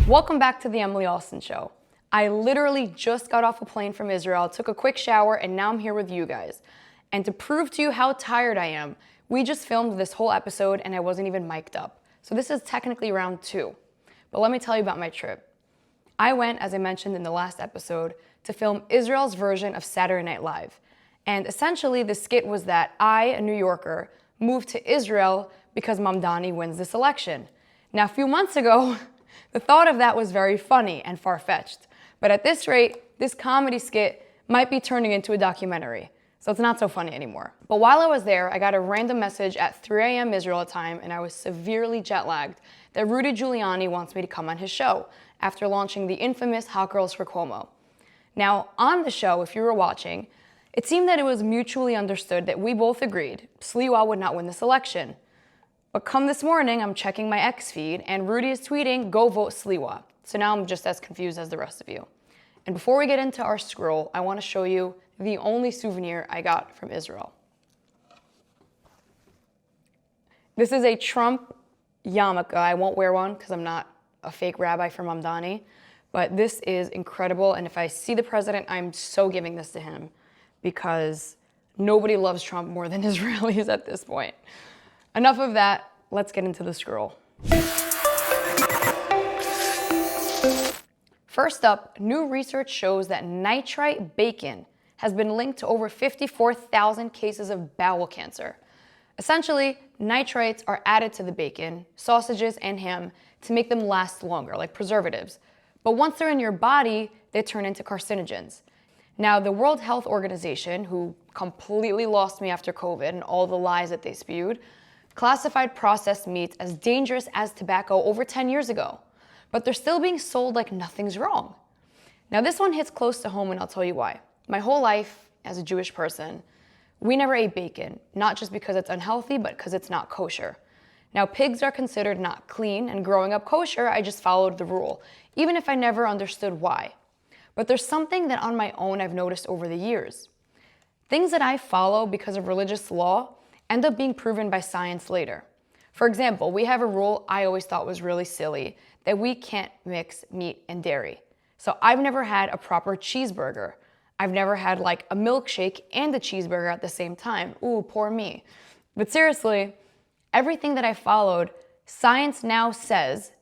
Welcome back to the Emily Alston Show. I literally just got off a plane from Israel, took a quick shower, and now I'm here with you guys. And to prove to you how tired I am, we just filmed this whole episode and I wasn't even mic'd up. So this is technically round 2. But let me tell you about my trip. I went, as I mentioned in the last episode, to film Israel's version of Saturday Night Live. And essentially the skit was that I, a New Yorker, moved to Israel because Mamdani wins this election. Now, a few months ago, the thought of that was very funny and far-fetched. But at this rate, this comedy skit might be turning into a documentary. So it's not so funny anymore. But while I was there, I got a random message at 3 a.m. Israel time, and I was severely jet-lagged, that Rudy Giuliani wants me to come on his show after launching the infamous Hot Girls for Cuomo. Now, on the show, if you were watching, it seemed that it was mutually understood that we both agreed Sliwa would not win this election. But come this morning, I'm checking my X feed, and Rudy is tweeting, "Go vote Sliwa." So now I'm just as confused as the rest of you. And before we get into our scroll, I want to show you the only souvenir I got from Israel. This is a Trump yarmulke. I won't wear one because I'm not a fake rabbi from Mamdani, but this is incredible. And if I see the president, I'm so giving this to him because nobody loves Trump more than Israelis at this point. Enough of that, let's get into the scroll. First up, new research shows that nitrite bacon has been linked to over 54,000 cases of bowel cancer. Essentially, nitrites are added to the bacon, sausages, and ham to make them last longer, like preservatives. But once they're in your body, they turn into carcinogens. Now, the World Health Organization, who completely lost me after COVID and all the lies that they spewed, classified processed meats as dangerous as tobacco over 10 years ago. But they're still being sold like nothing's wrong. Now, this one hits close to home, and I'll tell you why. My whole life, as a Jewish person, we never ate bacon, not just because it's unhealthy, but because it's not kosher. Now, pigs are considered not clean, and growing up kosher, I just followed the rule, even if I never understood why. But there's something that on my own I've noticed over the years. Things that I follow because of religious law end up being proven by science later. For example, we have a rule I always thought was really silly, that we can't mix meat and dairy. So I've never had a proper cheeseburger. I've never had like a milkshake and a cheeseburger at the same time. Ooh, poor me. But seriously, everything that I followed, science now says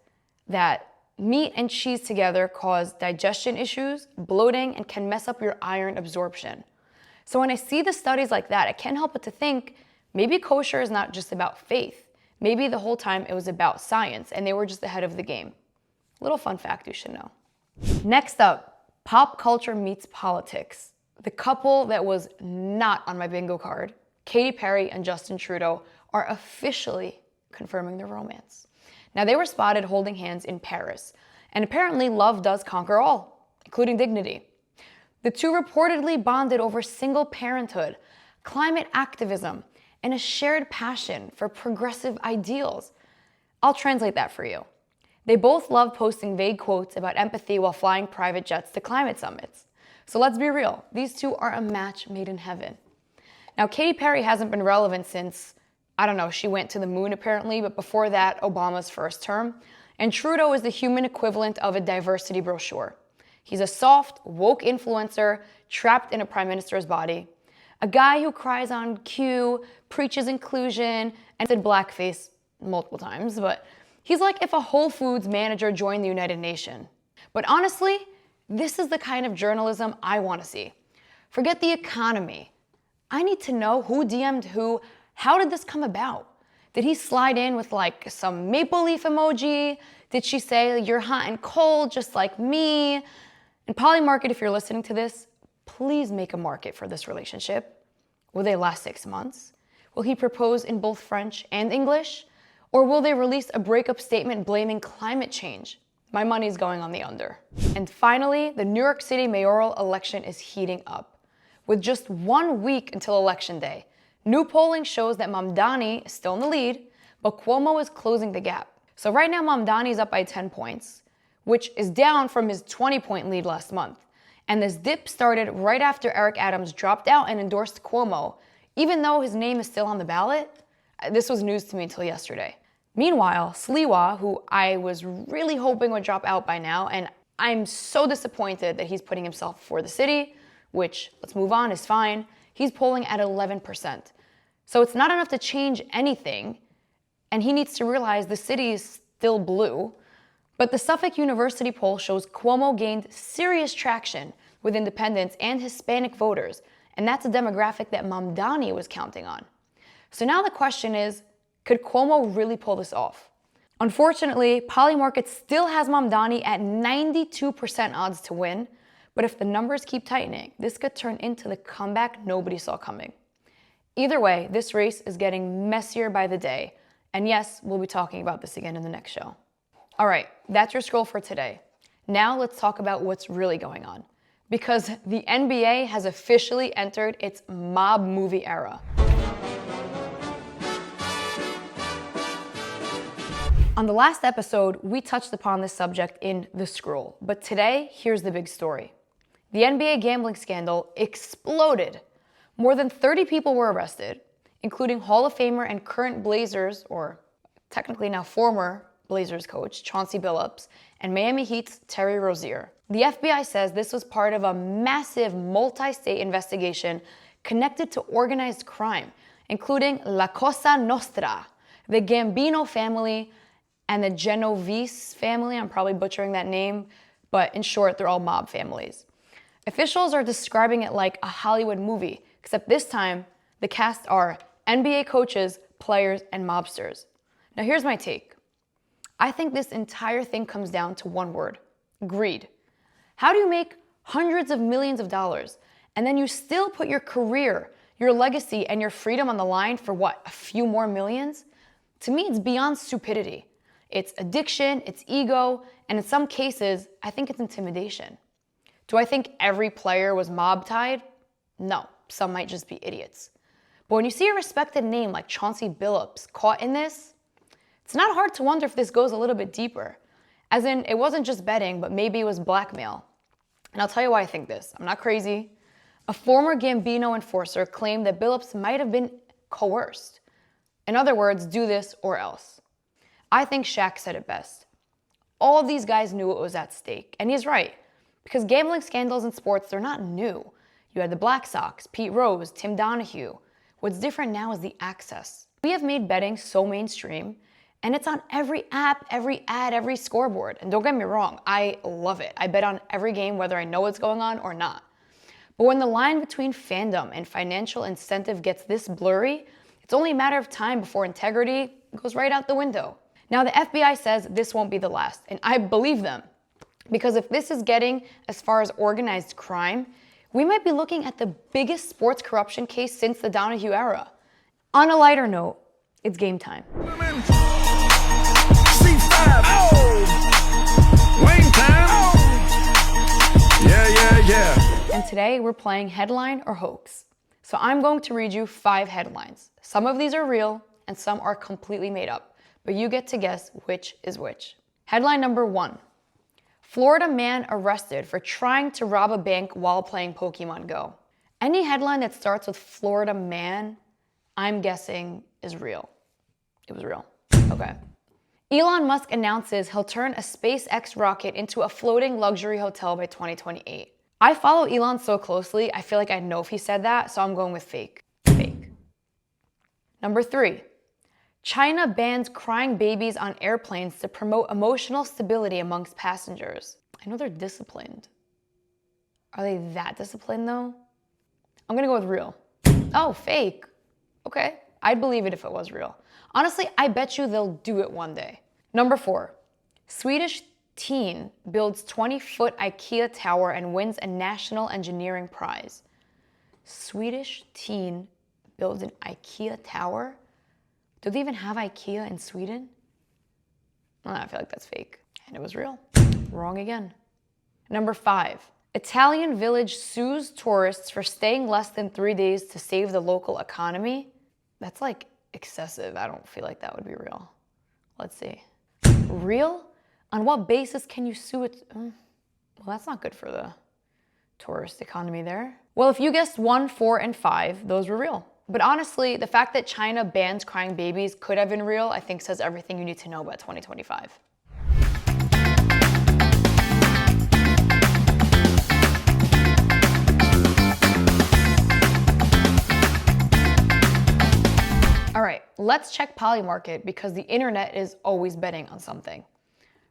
that meat and cheese together cause digestion issues, bloating, and can mess up your iron absorption. So when I see the studies like that, I can't help but to think maybe kosher is not just about faith. Maybe the whole time it was about science and they were just ahead of the game. Little fun fact you should know. Next up, pop culture meets politics. The couple that was not on my bingo card, Katy Perry and Justin Trudeau, are officially confirming their romance. Now, they were spotted holding hands in Paris, and apparently love does conquer all, including dignity. The two reportedly bonded over single parenthood, climate activism, and a shared passion for progressive ideals. I'll translate that for you. They both love posting vague quotes about empathy while flying private jets to climate summits. So let's be real, these two are a match made in heaven. Now, Katy Perry hasn't been relevant since, I don't know, she went to the moon apparently, but before that, Obama's first term. And Trudeau is the human equivalent of a diversity brochure. He's a soft, woke influencer trapped in a prime minister's body. A guy who cries on cue, preaches inclusion, and did blackface multiple times, but he's like if a Whole Foods manager joined the United Nations. But honestly, this is the kind of journalism I want to see. Forget the economy. I need to know who DM'd who. How did this come about? Did he slide in with like some maple leaf emoji? Did she say, "You're hot and cold just like me"? And Polymarket, if you're listening to this, please make a market for this relationship. Will they last 6 months? Will he propose in both French and English? Or will they release a breakup statement blaming climate change? My money's going on the under. And finally, the New York City mayoral election is heating up. With just 1 week until election day, new polling shows that Mamdani is still in the lead, but Cuomo is closing the gap. So right now, Mamdani is up by 10 points, which is down from his 20-point lead last month. And this dip started right after Eric Adams dropped out and endorsed Cuomo, even though his name is still on the ballot. This was news to me until yesterday. Meanwhile, Sliwa, who I was really hoping would drop out by now, and I'm so disappointed that he's putting himself before the city, which, let's move on, is fine. He's polling at 11%. So it's not enough to change anything, and he needs to realize the city is still blue. But the Suffolk University poll shows Cuomo gained serious traction with independents and Hispanic voters, and that's a demographic that Mamdani was counting on. So now the question is, could Cuomo really pull this off? Unfortunately, Polymarket still has Mamdani at 92% odds to win, but if the numbers keep tightening, this could turn into the comeback nobody saw coming. Either way, this race is getting messier by the day, and yes, we'll be talking about this again in the next show. All right, that's your scroll for today. Now let's talk about what's really going on, because the NBA has officially entered its mob movie era. On the last episode, we touched upon this subject in The Scroll, but today, here's the big story. The NBA gambling scandal exploded. More than 30 people were arrested, including Hall of Famer and current Blazers, or technically now former Blazers coach, Chauncey Billups, and Miami Heat's Terry Rozier. The FBI says this was part of a massive multi-state investigation connected to organized crime, including La Cosa Nostra, the Gambino family, and the Genovese family. I'm probably butchering that name, but in short, they're all mob families. Officials are describing it like a Hollywood movie, except this time, the cast are NBA coaches, players, and mobsters. Now here's my take. I think this entire thing comes down to one word: greed. How do you make hundreds of millions of dollars, and then you still put your career, your legacy, and your freedom on the line for what, a few more millions? To me, it's beyond stupidity. It's addiction, it's ego, and in some cases, I think it's intimidation. Do I think every player was mob-tied? No, some might just be idiots. But when you see a respected name like Chauncey Billups caught in this, it's not hard to wonder if this goes a little bit deeper. As in, it wasn't just betting, but maybe it was blackmail. And I'll tell you why I think this. I'm not crazy. A former Gambino enforcer claimed that Billups might have been coerced. In other words, do this or else. I think Shaq said it best. All of these guys knew what was at stake, and he's right. Because gambling scandals in sports, they're not new. You had the Black Sox, Pete Rose, Tim Donahue. What's different now is the access. We have made betting so mainstream, and it's on every app, every ad, every scoreboard. And don't get me wrong, I love it. I bet on every game whether I know what's going on or not. But when the line between fandom and financial incentive gets this blurry, it's only a matter of time before integrity goes right out the window. Now, the FBI says this won't be the last, and I believe them. Because if this is getting as far as organized crime, we might be looking at the biggest sports corruption case since the Donahue era. On a lighter note, it's game time. And today we're playing headline or hoax. So I'm going to read you 5 headlines. Some of these are real and some are completely made up, but you get to guess which is which. Headline number 1. Florida man arrested for trying to rob a bank while playing Pokemon Go. Any headline that starts with Florida man, I'm guessing is real. It was real. Okay. Elon Musk announces he'll turn a SpaceX rocket into a floating luxury hotel by 2028. I follow Elon so closely, I feel like I know if he said that, so I'm going with fake. Fake. Number 3. China bans crying babies on airplanes to promote emotional stability amongst passengers. I know they're disciplined. Are they that disciplined though? I'm gonna go with real. Oh, fake. Okay, I'd believe it if it was real. Honestly, I bet you they'll do it one day. Number 4, Swedish teen builds 20-foot IKEA tower and wins a national engineering prize. Swedish teen builds an IKEA tower? Do they even have IKEA in Sweden? I feel like that's fake. And it was real. Wrong again. Number 5, Italian village sues tourists for staying less than 3 days to save the local economy. That's like excessive. I don't feel like that would be real. Let's see. Real? On what basis can you sue it? Well, that's not good for the tourist economy there. Well, if you guessed 1, 4, and 5, those were real. But honestly, the fact that China bans crying babies could have been real, I think says everything you need to know about 2025. All right, let's check Polymarket because the internet is always betting on something.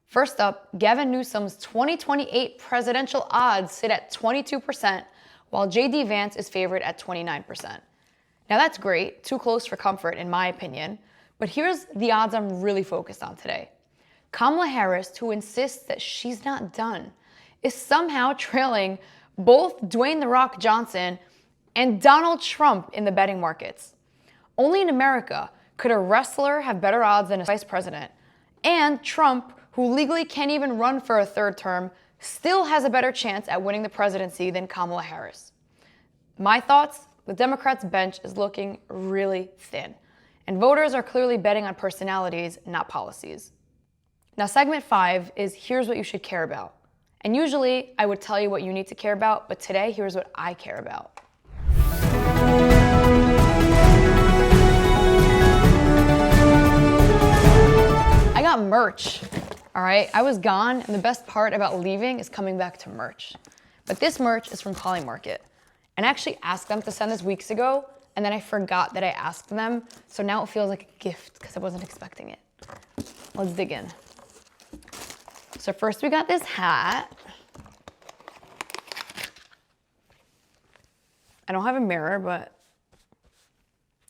First up, Gavin Newsom's 2028 presidential odds sit at 22%, while JD Vance is favored at 29%. Now that's great, too close for comfort in my opinion, but here's the odds I'm really focused on today. Kamala Harris, who insists that she's not done, is somehow trailing both Dwayne "The Rock" Johnson and Donald Trump in the betting markets. Only in America could a wrestler have better odds than a vice president, and Trump, who legally can't even run for a third term, still has a better chance at winning the presidency than Kamala Harris. My thoughts? The Democrats' bench is looking really thin, and voters are clearly betting on personalities, not policies. Now, segment 5 is here's what you should care about. And usually, I would tell you what you need to care about, but today, here's what I care about. I got merch, all right? I was gone, and the best part about leaving is coming back to merch. But this merch is from Polymarket. And I actually asked them to send this weeks ago, and then I forgot that I asked them, so now it feels like a gift because I wasn't expecting it. Let's dig in. So first we got this hat. I don't have a mirror, but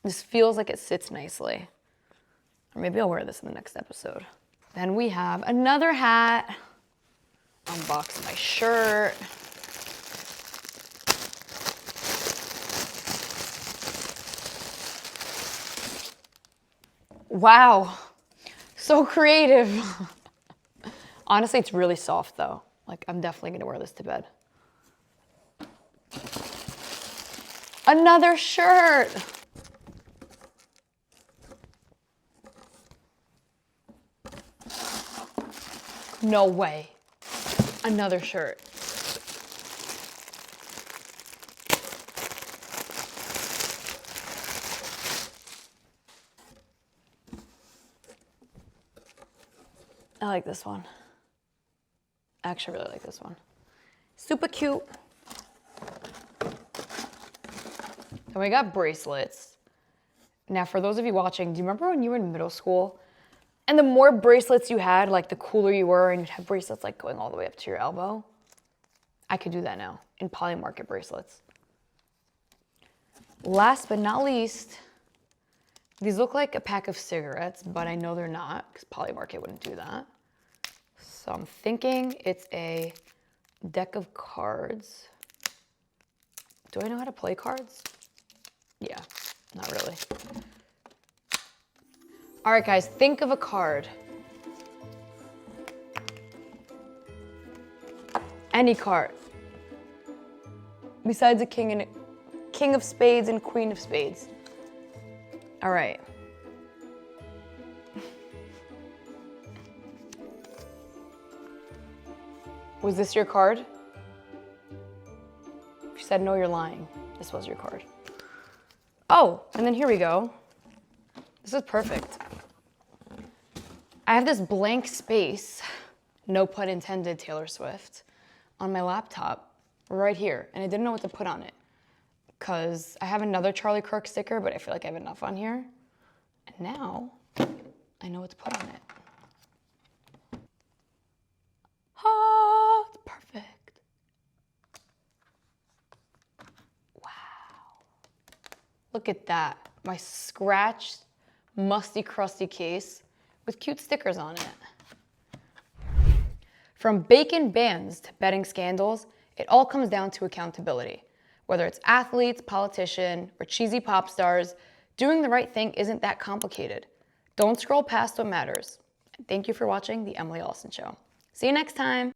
this feels like it sits nicely. Or maybe I'll wear this in the next episode. Then we have another hat. Unbox my shirt. Wow, so creative. Honestly, it's really soft though. Like, I'm definitely gonna wear this to bed. Another shirt. No way. Another shirt. I like this one. I actually really like this one. Super cute. Then we got bracelets. Now, for those of you watching, do you remember when you were in middle school and the more bracelets you had, like the cooler you were, and you'd have bracelets like going all the way up to your elbow? I could do that now in Polymarket bracelets. Last but not least, these look like a pack of cigarettes, but I know they're not because Polymarket wouldn't do that. So I'm thinking it's a deck of cards. Do I know how to play cards? Yeah, not really. All right, guys, think of a card. Any card. Besides a king of spades and queen of spades. All right. Was this your card? If you said no, you're lying. This was your card. Oh, and then here we go. This is perfect. I have this blank space, no pun intended, Taylor Swift, on my laptop right here, and I didn't know what to put on it because I have another Charlie Kirk sticker, but I feel like I have enough on here. And now I know what to put on it. It's perfect. Wow. Look at that. My scratched, musty, crusty case with cute stickers on it. From bacon bans to betting scandals, it all comes down to accountability. Whether it's athletes, politicians, or cheesy pop stars, doing the right thing isn't that complicated. Don't scroll past what matters. And thank you for watching The Emily Olsen Show. See you next time.